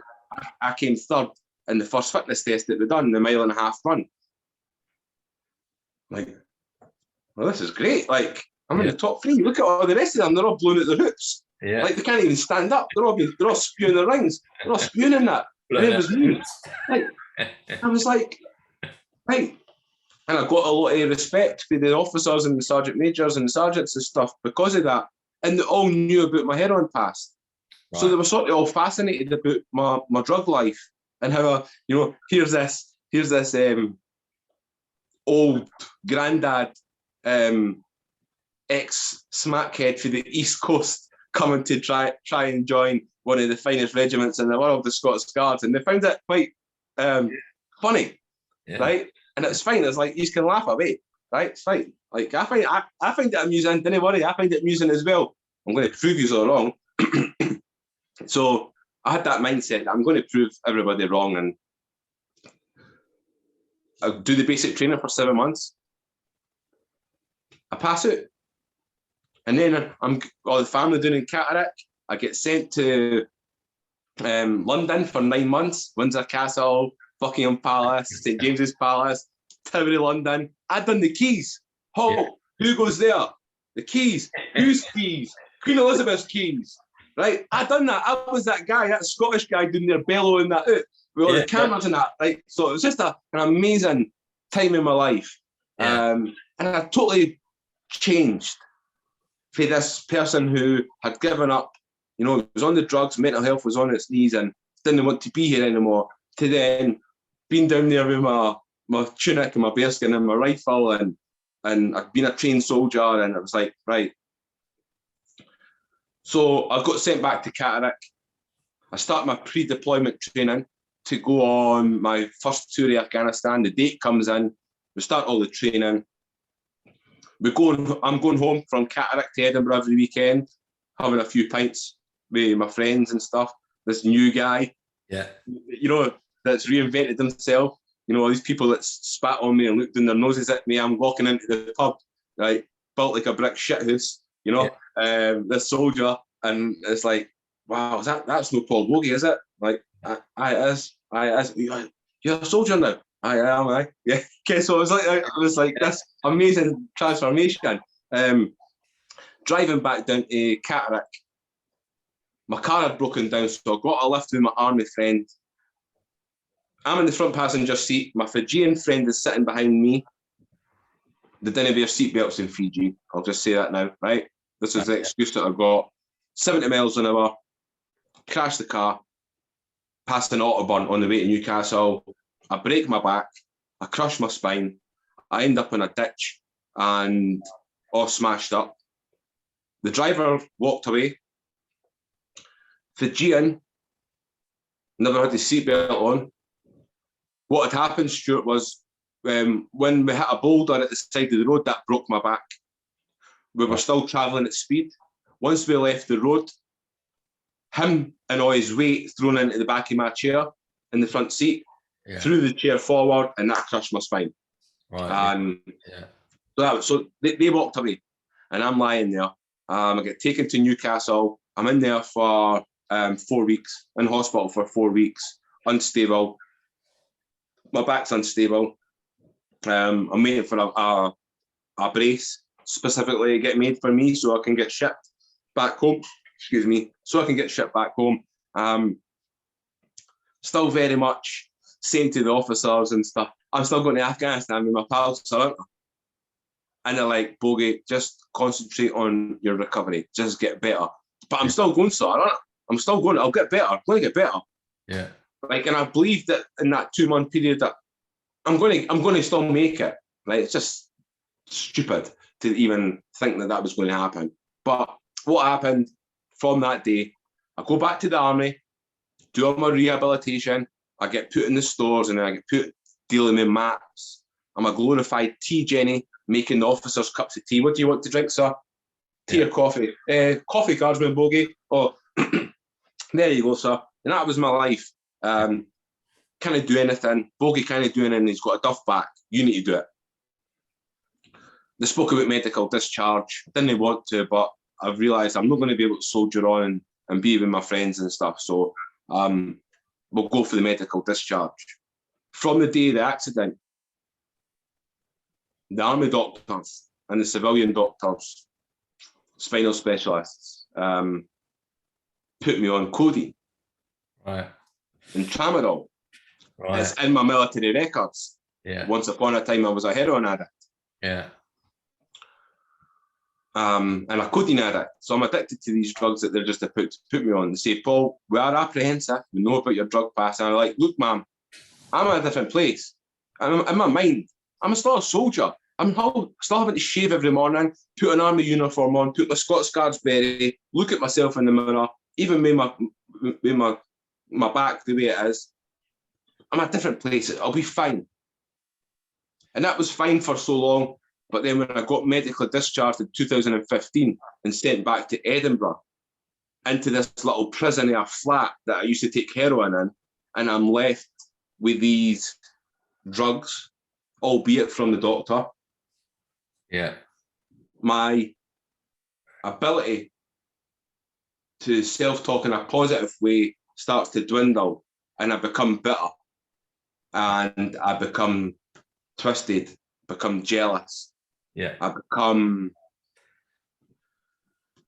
Speaker 2: I came third in the first fitness test that we done, the 1.5 mile run. Like, well, this is great. Like, I'm in the top 3. Look at all the rest of them; they're all blown at their hoops.
Speaker 1: Yeah.
Speaker 2: Like, they can't even stand up. They're all spewing their rings. They're all spewing in that. And it was me. Like, I was like, right. And I got a lot of respect for the officers and the sergeant majors and the sergeants and stuff because of that. And they all knew about my heroin past. Right. So they were sort of all fascinated about my drug life and how, here's this old granddad, ex-smackhead for the East Coast coming to try and join one of the finest regiments in the world, the Scots Guards. And they found it quite funny, right? And it's fine. It's like, you can laugh away, right? It's fine. Like, I find it amusing. Don't worry, I find it amusing as well. I'm going to prove you all wrong. So I had that mindset. I'm going to prove everybody wrong, and I'll do the basic training for 7 months. I pass out. And then all the family doing in Catterick. I get sent to London for 9 months. Windsor Castle, Buckingham Palace, St James's Palace, Tower of London. I'd done the keys. Who goes there? The keys. Whose keys? Queen Elizabeth's keys. Right? I'd done that. I was that guy, that Scottish guy doing their bellowing that out with all the cameras and that. Right? So it was just an amazing time in my life. And I totally changed for this person who had given up, was on the drugs, mental health was on its knees and didn't want to be here anymore, to then being down there with my tunic and my bearskin and my rifle, and I'd been a trained soldier, and it was like, right. So I got sent back to Catterick. I started my pre-deployment training to go on my first tour of Afghanistan. The date comes in, we start all the training. I'm going home from Catterick to Edinburgh every weekend, having a few pints with my friends and stuff. This new guy, that's reinvented himself. All these people that spat on me and looked in their noses at me. I'm walking into the pub, right, built like a brick shithouse, this soldier, and it's like, wow, that's no Paul Boggie, is it? Like, it is. You're a soldier now. I am. Yeah. Okay. So it was like this amazing transformation. Driving back down to Catterick, my car had broken down, so I got a lift with my army friend. I'm in the front passenger seat. My Fijian friend is sitting behind me. They didn't wear seatbelts in Fiji. I'll just say that now, right? This is the excuse that I got. 70 miles an hour. Crashed the car. Past an autobahn on the way to Newcastle. I break my back. I crush my spine. I end up in a ditch and all smashed up. The driver walked away. Fijian never had his seatbelt on. What had happened, Stuart, was when we hit a boulder at the side of the road, that broke my back. We were still travelling at speed. Once we left the road, him and all his weight thrown into the back of my chair in the front seat, threw the chair forward, and that crushed my spine. Right. So they walked away, and I'm lying there. I get taken to Newcastle. I'm in there for 4 weeks, in hospital for 4 weeks, unstable. My back's unstable. I'm waiting for a brace specifically get made for me so I can get shipped back home. So I can get shipped back home. Still very much saying to the officers and stuff, I'm still going to Afghanistan with my pals, aren't I? And they're like, Boggie, just concentrate on your recovery. Just get better. But I'm still going, sir, aren't I? I'm still going. I'll get better. I'm going to get better. Yeah. Like, and I believe that in that 2 month period that I'm going to still make it. Right? It's just stupid to even think that was going to happen. But what happened from that day? I go back to the army, do all my rehabilitation. I get put in the stores, and then I get put dealing with maps, I'm a glorified tea Jenny making the officers cups of tea. What do you want to drink, sir? Tea or coffee? Coffee, Guardsman Bogey. Oh, there you go, sir. And that was my life. Can't do anything. Bogey can't do anything. He's got a duff back. You need to do it. They spoke about medical discharge. Didn't want to, but I've realised I'm not going to be able to soldier on and be with my friends and stuff. So we'll go for the medical discharge. From the day of the accident, the army doctors and the civilian doctors, spinal specialists, put me on codeine.
Speaker 1: Right.
Speaker 2: And tramadol.
Speaker 1: Right.
Speaker 2: It's in my military records.
Speaker 1: Yeah.
Speaker 2: Once upon a time, I was a heroin addict.
Speaker 1: Yeah.
Speaker 2: And a codeine addict. So I'm addicted to these drugs that they're just about to put me on. They say, Paul, we are apprehensive. We know about your drug pass. And I'm like, look, ma'am, I'm in a different place. I'm in my mind. I'm still a soldier. I'm still having to shave every morning, put an army uniform on, put my Scots Guards beret, look at myself in the mirror, even with my back the way it is. I'm at a different place. I'll be fine. And that was fine for so long. But then when I got medically discharged in 2015 and sent back to Edinburgh into this little prison or flat that I used to take heroin in, and I'm left with these drugs, albeit from the doctor.
Speaker 1: Yeah.
Speaker 2: My ability to self-talk in a positive way starts to dwindle, and I become bitter, and I become twisted, become jealous.
Speaker 1: Yeah.
Speaker 2: I become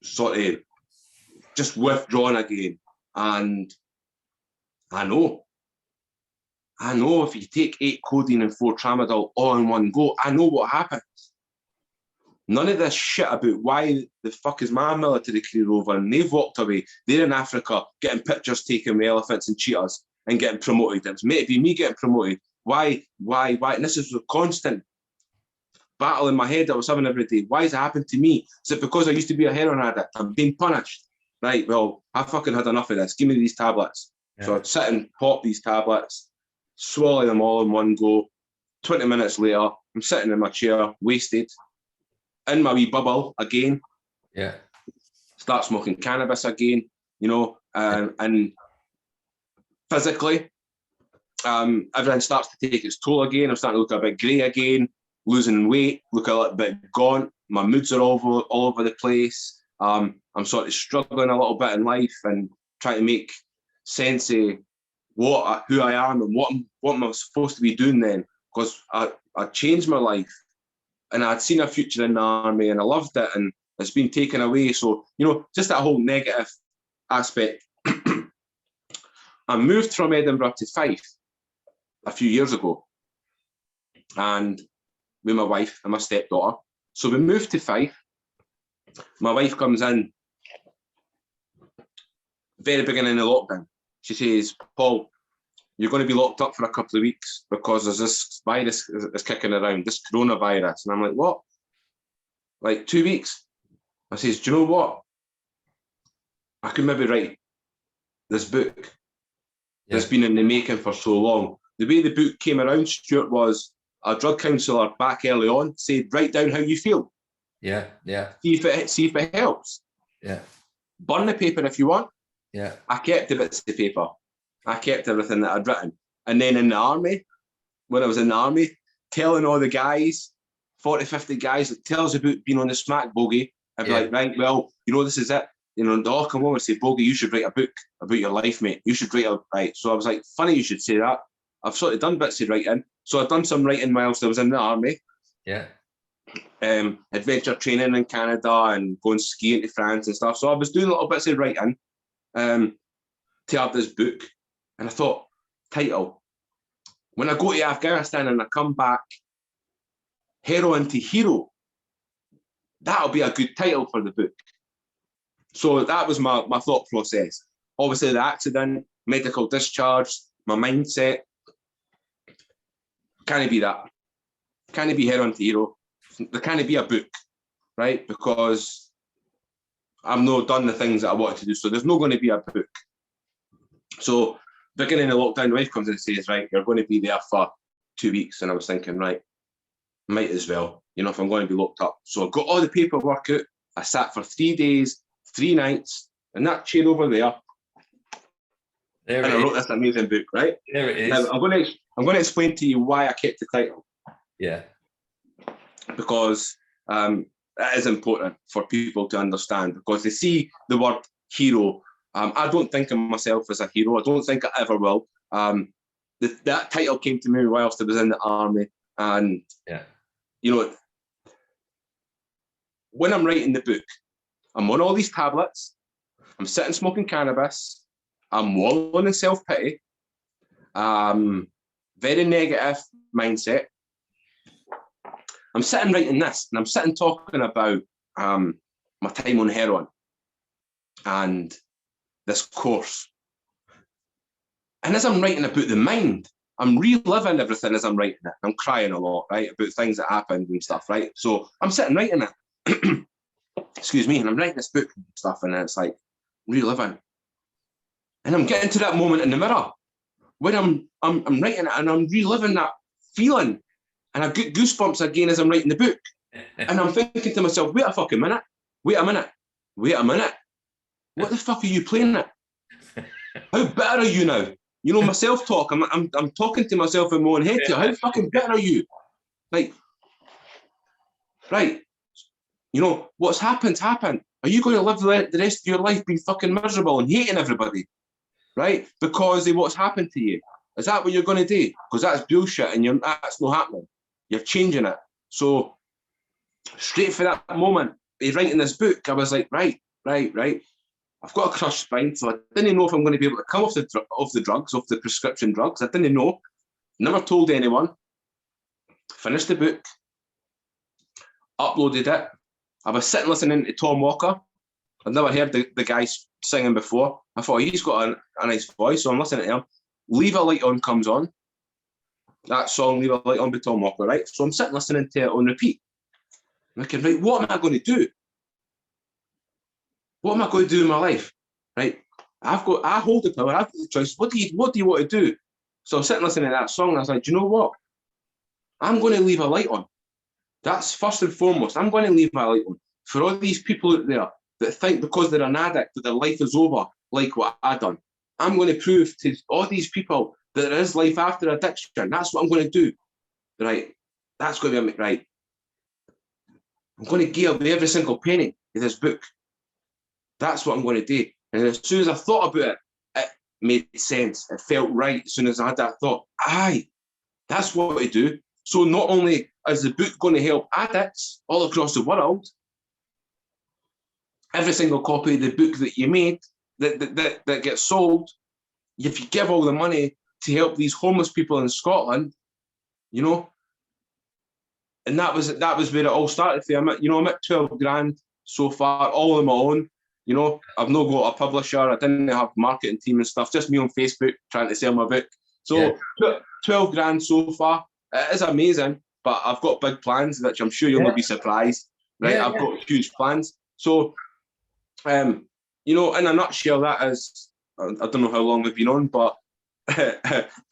Speaker 2: sort of just withdrawn again. And I know if you take 8 codeine and 4 tramadol all in one go, I know what happens. None of this shit about why the fuck is my military career over and they've walked away. They're in Africa getting pictures taken with elephants and cheetahs and getting promoted. It's meant to be me getting promoted. Why? And this is a constant battle in my head I was having every day. Why has it happened to me? Is it because I used to be a heroin addict? I'm being punished. Right, well, I fucking had enough of this. Give me these tablets. Yeah. So I'd sit and pop these tablets, swallow them all in one go. 20 minutes later, I'm sitting in my chair, wasted, in my wee bubble again.
Speaker 1: Yeah.
Speaker 2: Start smoking cannabis again, and physically, everything starts to take its toll again. I'm starting to look a bit grey again, losing weight, look a little bit gaunt. My moods are all over the place. I'm sort of struggling a little bit in life and trying to make sense of who I am and what am I supposed to be doing then, because I changed my life and I'd seen a future in the army and I loved it, and it's been taken away. So, just that whole negative aspect. I moved from Edinburgh to Fife a few years ago, and with my wife and my stepdaughter. So we moved to Fife. My wife comes in, very beginning of lockdown. She says, Paul, you're going to be locked up for a couple of weeks because there's this virus is kicking around, this coronavirus. And I'm like, what? Like 2 weeks? I says, do you know what? I could maybe write this book that's been in the making for so long. The way the book came around, Stuart, was a drug counsellor back early on said, write down how you feel.
Speaker 1: Yeah, yeah.
Speaker 2: See if it helps.
Speaker 1: Yeah.
Speaker 2: Burn the paper if you want.
Speaker 1: Yeah.
Speaker 2: I kept the bits of paper. I kept everything that I'd written. And then in the army, when I was in the army, telling all the guys, 40, 50 guys, like, tell us about being on the smack, Bogey. I'd be like, right, well, this is it. They'll come over and say, Bogey, you should write a book about your life, mate. You should write right. So I was like, funny you should say that. I've sort of done bits of writing. So I've done some writing whilst I was in the army.
Speaker 1: Yeah.
Speaker 2: Adventure training in Canada and going skiing to France and stuff. So I was doing little bits of writing to have this book. And I thought, title, when I go to Afghanistan and I come back, Heroin to Hero, that'll be a good title for the book. So that was my thought process. Obviously, the accident, medical discharge, my mindset. Can it be that? Can it be Heroin to Hero? There can't be a book, right? Because I've not done the things that I wanted to do. So there's not going to be a book. So beginning of lockdown, the wife comes in and says, right, you're going to be there for 2 weeks. And I was thinking, right, might as well, you know, if I'm going to be locked up. So I got all the paperwork out. I sat for 3 days, 3 nights, in that chair over there.
Speaker 1: There
Speaker 2: and
Speaker 1: it
Speaker 2: I wrote
Speaker 1: is.
Speaker 2: this amazing book, right?
Speaker 1: There it
Speaker 2: Now,
Speaker 1: is.
Speaker 2: I'm going to explain to you why I kept the title.
Speaker 1: Yeah.
Speaker 2: Because it is important for people to understand, because they see the word hero. I don't think of myself as a hero. I don't think I ever will. That title came to me whilst I was in the army. And, you know, when I'm writing the book, I'm on all these tablets. I'm sitting smoking cannabis. I'm wallowing in self-pity. Very negative mindset. I'm sitting writing this, and I'm sitting talking about my time on heroin and this course. And as I'm writing about the mind, I'm reliving everything as I'm writing it. I'm crying a lot, right, about things that happened and stuff, right? So I'm sitting writing it. Excuse me, and I'm writing this book and stuff, and it's like reliving. And I'm getting to that moment in the mirror when I'm writing it, and I'm reliving that feeling. And I get goosebumps again as I'm writing the book. And I'm thinking to myself, wait a fucking minute. Wait a minute. What the fuck are you playing at? How bitter are you now? You know, my self-talk, I'm talking to myself in my own head here. How fucking bitter are you? Like, right. You know, what's happened. Are you going to live the rest of your life being fucking miserable and hating everybody? Right? Because of what's happened to you. Is that what you're going to do? Because that's bullshit, and that's not happening. You're changing it. So straight for that moment, writing this book, I was like, right. I've got a crushed spine, so I didn't know if I'm going to be able to come off the drugs, off the prescription drugs. I didn't know. Never told anyone. Finished the book. Uploaded it. I was sitting listening to Tom Walker. I'd never heard the guy singing before. I thought, he's got a nice voice, so I'm listening to him. Leave a Light On comes on. That song, Leave a Light On by Tom Walker, right? So I'm sitting listening to it on repeat. I'm thinking, right, what am I going to do? What am I going to do in my life? Right? I hold the power, I've got the choice. What do you want to do? So I was sitting listening to that song, and I was like, do you know what? I'm going to leave a light on. That's first and foremost. I'm going to leave my light on. For all these people out there that think because they're an addict that their life is over, like what I done. I'm going to prove to all these people that there is life after addiction. That's what I'm going to do. Right? That's going to be right. I'm going to give every single penny of this book. That's what I'm going to do. And as soon as I thought about it, it made sense. It felt right as soon as I had that thought. Aye, that's what I do. So not only is the book going to help addicts all across the world, every single copy of the book that you made, that gets sold, if you give all the money to help these homeless people in Scotland, you know, and that was where it all started for. I'm at 12 grand so far, all on my own. You know, I've not got a publisher. I didn't have a marketing team and stuff. Just me on Facebook trying to sell my book. So 12 grand so far. It is amazing, but I've got big plans, which I'm sure you'll not be surprised. Right, I've got huge plans. So, you know, in a nutshell, that is. I don't know how long we've been on, but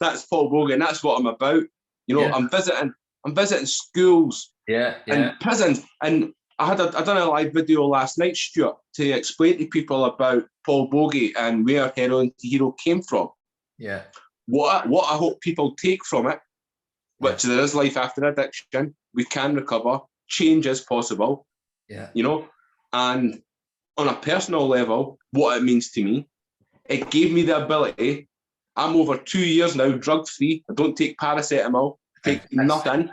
Speaker 2: that's Paul Boggie, and that's what I'm about. You know, I'm visiting schools and prisons, and I done a live video last night, Stuart, to explain to people about Paul Boggie and where Heroin to Hero came from. Yeah. What I hope people take from it, which there is life after addiction. We can recover. Change is possible. Yeah. You know, and on a personal level, what it means to me, it gave me the ability. I'm over 2 years now, drug-free. I don't take paracetamol, take nothing.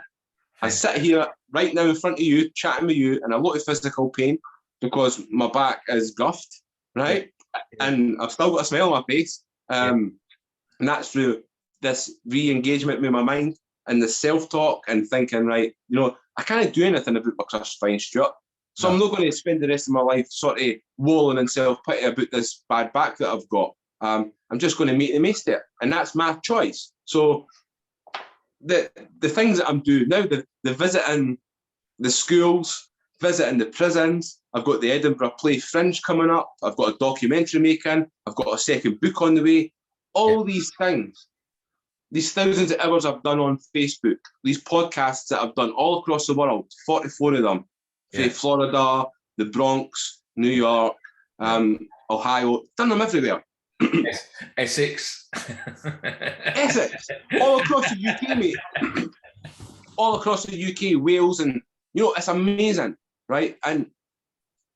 Speaker 2: I sit here right now in front of you, chatting with you, in a lot of physical pain because my back is guffed, right? And I've still got a smile on my face. And that's through this re-engagement with my mind and the self-talk and thinking, right, you know, I can't do anything about my crushed spine, Stuart. So I'm not going to spend the rest of my life sort of wallowing in self-pity about this bad back that I've got. I'm just going to make the most of it. And that's my choice. So the things that I'm doing now, the visiting the schools, visiting the prisons, I've got the Edinburgh Play Fringe coming up, I've got a documentary making, I've got a second book on the way. All these things these thousands of hours I've done on Facebook, these podcasts that I've done all across the world, 44 of them, from Florida, the Bronx, New York, Ohio, done them everywhere.
Speaker 1: Essex.
Speaker 2: Essex, all across the UK, mate. All across the UK, Wales, and it's amazing, right? And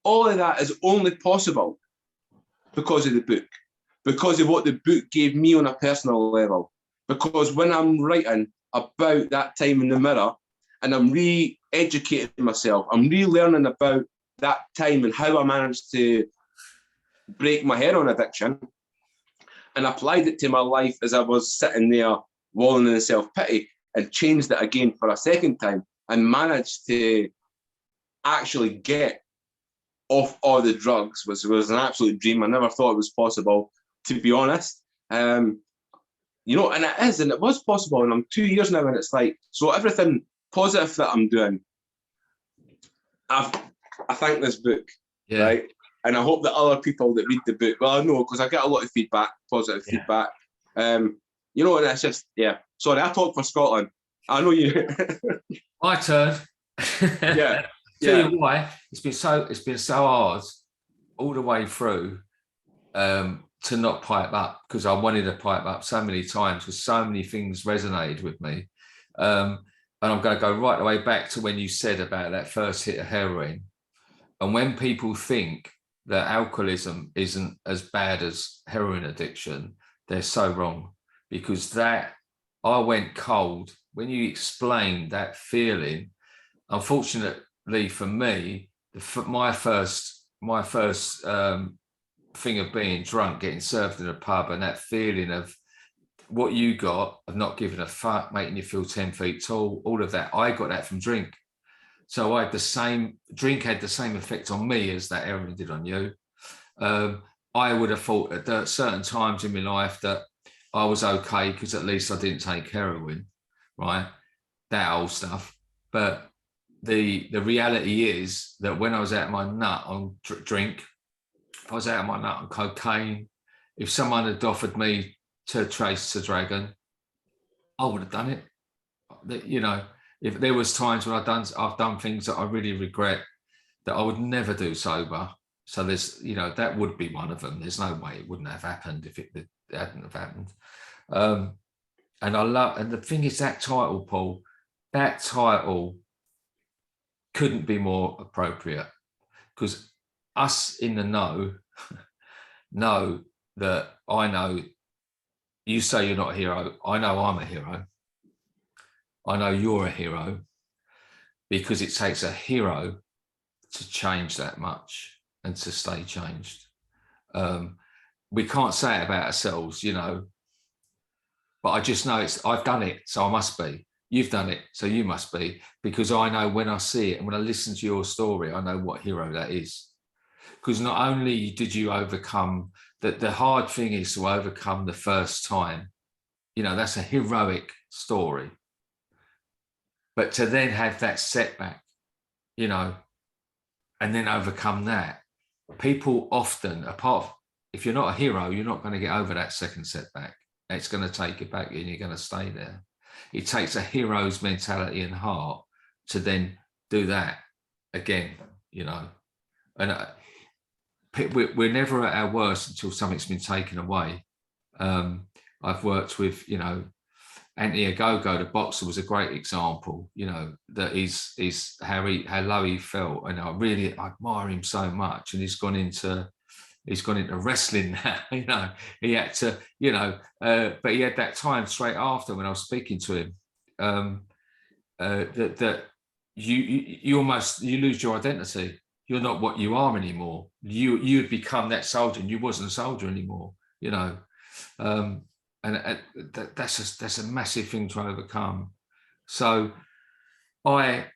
Speaker 2: all of that is only possible because of the book, because of what the book gave me on a personal level. Because when I'm writing about that time in the mirror and I'm re-educating myself, I'm relearning about that time and how I managed to break my heroin addiction and applied it to my life as I was sitting there wallowing in self-pity, and changed it again for a second time and managed to actually get off all the drugs, which was an absolute dream. I never thought it was possible, to be honest. And it is, and it was possible, and I'm 2 years now, and it's like, so everything positive that I'm doing, I thank this book, right? And I hope that other people that read the book, well, I know, because I get a lot of feedback, positive feedback. And it's just, sorry, I talk for Scotland. I know you.
Speaker 1: My turn.
Speaker 2: Yeah.
Speaker 1: Tell you why, it's been so hard all the way through to not pipe up, because I wanted to pipe up so many times because so many things resonated with me. And I'm going to go right the way back to when you said about that first hit of heroin. And when people think that alcoholism isn't as bad as heroin addiction, they're so wrong, because that I went cold when you explained that feeling. Unfortunately for me, my first thing of being drunk, getting served in a pub, and that feeling of what you got of not giving a fuck, making you feel 10 feet tall, all of that, I got that from drink. So drink had the same effect on me as that heroin did on you. I would have thought at certain times in my life that I was okay because at least I didn't take heroin, right? That old stuff. But the reality is that when I was out of my nut on drink, if I was out of my nut on cocaine, if someone had offered me to chase the dragon, I would have done it. If there was times when I've done things that I really regret that I would never do sober. So there's, that would be one of them. There's no way it wouldn't have happened if it hadn't have happened. And the thing is, that title, Paul, that title couldn't be more appropriate, because us in the know that I know you say you're not a hero. I know I'm a hero. I know you're a hero, because it takes a hero to change that much and to stay changed. We can't say it about ourselves, but I just know I've done it, so I must be. You've done it, so you must be, because I know when I see it and when I listen to your story, I know what hero that is. Because not only did you overcome that, the hard thing is to overcome the first time, that's a heroic story. But to then have that setback, and then overcome that, people often, if you're not a hero, you're not going to get over that second setback. It's going to take you back and you're going to stay there. It takes a hero's mentality and heart to then do that again, and we're never at our worst until something's been taken away. I've worked with, Anthony Agogo, the boxer, was a great example, that is how low he felt. And I really admire him so much. And he's gone into wrestling now, he had to, but he had that time straight after when I was speaking to him, that you lose your identity. You're not what you are anymore. You'd become that soldier, and you wasn't a soldier anymore, and that's a massive thing to overcome. So I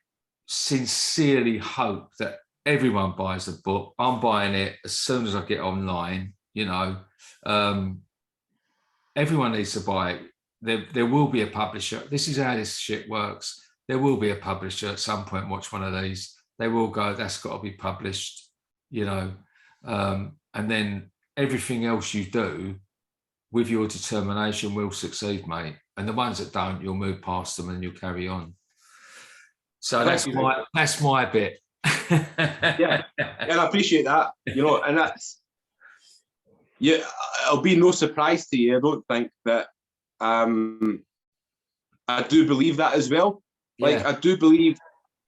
Speaker 1: sincerely hope that everyone buys the book. I'm buying it as soon as I get online. Everyone needs to buy it. There will be a publisher. This is how this shit works. There will be a publisher at some point. Watch one of these. They will go, that's got to be published, and then everything else you do with your determination will succeed, mate. and the ones that don't, you'll move past them and you'll carry on. So
Speaker 2: Thank you.
Speaker 1: that's my bit.
Speaker 2: Yeah, and I appreciate that. You know, and that's, yeah, it'll be no surprise to you, I don't think, that I do believe that as well. Like, I do believe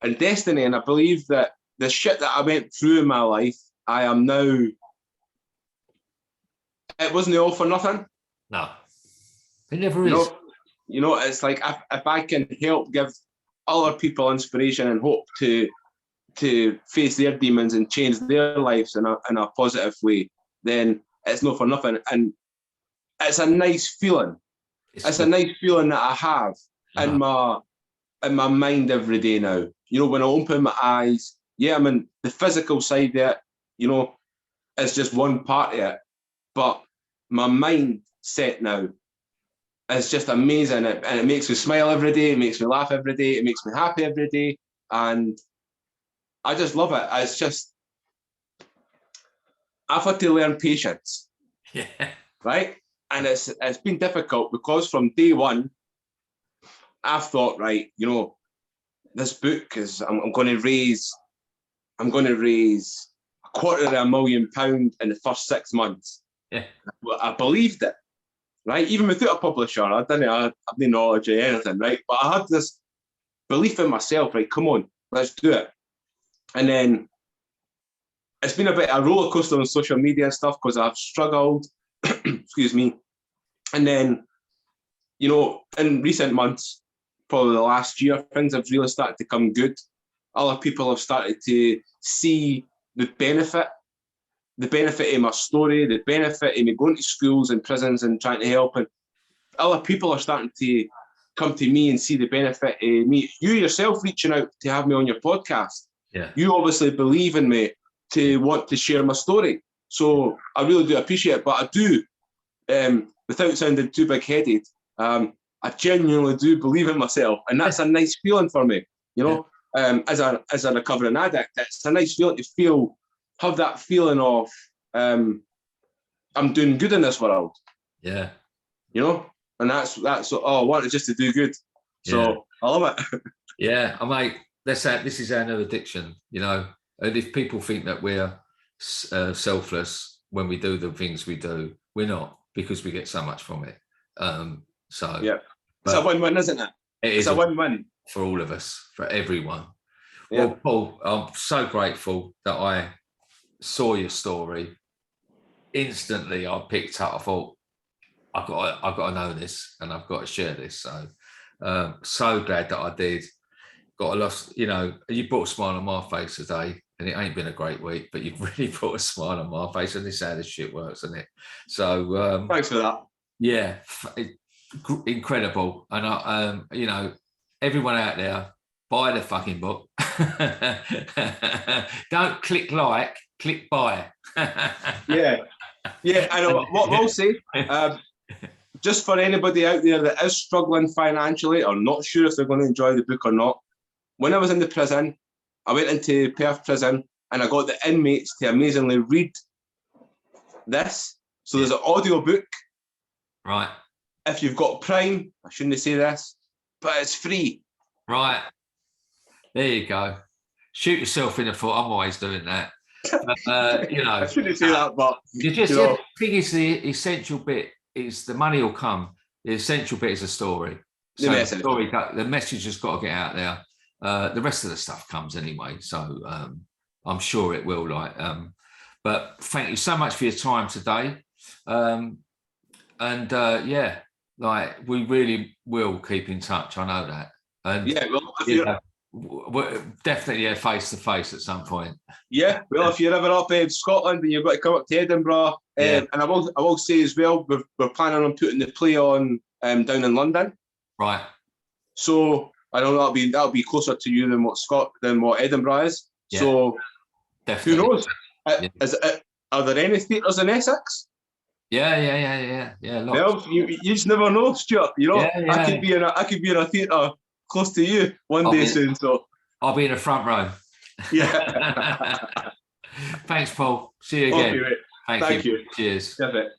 Speaker 2: in destiny, and I believe that the shit that I went through in my life, I am now, it wasn't all for nothing.
Speaker 1: No, it never is.
Speaker 2: You know, it's like, if I can help give other people inspiration and hope to face their demons and change their lives in a positive way, then it's not for nothing. And it's a nice feeling. It's a nice feeling that I have in my mind every day now. You know, when I open my eyes, yeah, I mean, the physical side of it, you know, it's just one part of it. But my mindset now is just amazing. And it makes me smile every day. It makes me laugh every day. It makes me happy every day. And I just love it. It's just, I've had to learn patience.
Speaker 1: Yeah.
Speaker 2: Right? And it's been difficult because from day one, I've thought, right, you know, this book is, I'm going to raise £250,000 in the first 6 months.
Speaker 1: Yeah.
Speaker 2: Well, I believed it, right? Even without a publisher, I have no knowledge of anything, right? But I had this belief in myself, right? Come on, let's do it. And then it's been a bit a roller coaster on social media and stuff because I've struggled, excuse me. And then, you know, in recent months, probably the last year, things have really started to come good. Other people have started to see the benefit of my story, the benefit of me going to schools and prisons and trying to help. And other people are starting to come to me and see the benefit of me. You yourself reaching out to have me on your podcast.
Speaker 1: Yeah.
Speaker 2: You obviously believe in me to want to share my story. So I really do appreciate it. But I do, without sounding too big-headed, I genuinely do believe in myself. And that's a nice feeling for me, you know. As a recovering addict, it's a nice feeling to have that feeling of I'm doing good in this world.
Speaker 1: Yeah.
Speaker 2: You know? And that's I wanted just to do good. So I love it.
Speaker 1: Yeah, this is our new addiction, you know. And if people think that we're selfless when we do the things we do, we're not, because we get so much from it.
Speaker 2: Yeah, it's a win-win, isn't it? It's a win-win
Speaker 1: for all of us, for everyone.
Speaker 2: Yeah.
Speaker 1: Well, Paul, I'm so grateful that I saw your story. Instantly, I picked up. I thought, I've got to know this, and I've got to share this. So glad that I did. Got a lot, you know. You brought a smile on my face today, and it ain't been a great week, but you've really brought a smile on my face, and this is how this shit works, isn't it? So
Speaker 2: thanks for that.
Speaker 1: Yeah, incredible. And you know, everyone out there, buy the fucking book. Don't click like, click buy.
Speaker 2: Yeah. And what I'll say, just for anybody out there that is struggling financially or not sure if they're going to enjoy the book or not, when I was in the prison, I went into Perth prison and I got the inmates to amazingly read this. So there's an audio book.
Speaker 1: Right.
Speaker 2: If you've got Prime, I shouldn't say this, but it's free.
Speaker 1: Right. There you go. Shoot yourself in the foot. I'm always doing that. You know,
Speaker 2: I shouldn't say that, but
Speaker 1: the thing is, the essential bit is the money will come. The essential bit is the story. So the message has got to get out there. The rest of the stuff comes anyway. So I'm sure it will. But thank you so much for your time today. We really will keep in touch. I know that. And we're definitely face to face at some point.
Speaker 2: Yeah, well, if you're ever up in Scotland and you've got to come up to Edinburgh, and I will say as well, we're planning on putting the play on down in London. Right. So I know that'll be closer to you than what Edinburgh is. Yeah. So definitely. Who knows? Are there any theatres in Essex? Yeah. Well, you just never know, Stuart. You know, I could be in a theatre close to you one day soon. So I'll be in the front row. Yeah. Thanks, Paul. See you again. Thank you. Cheers. Perfect.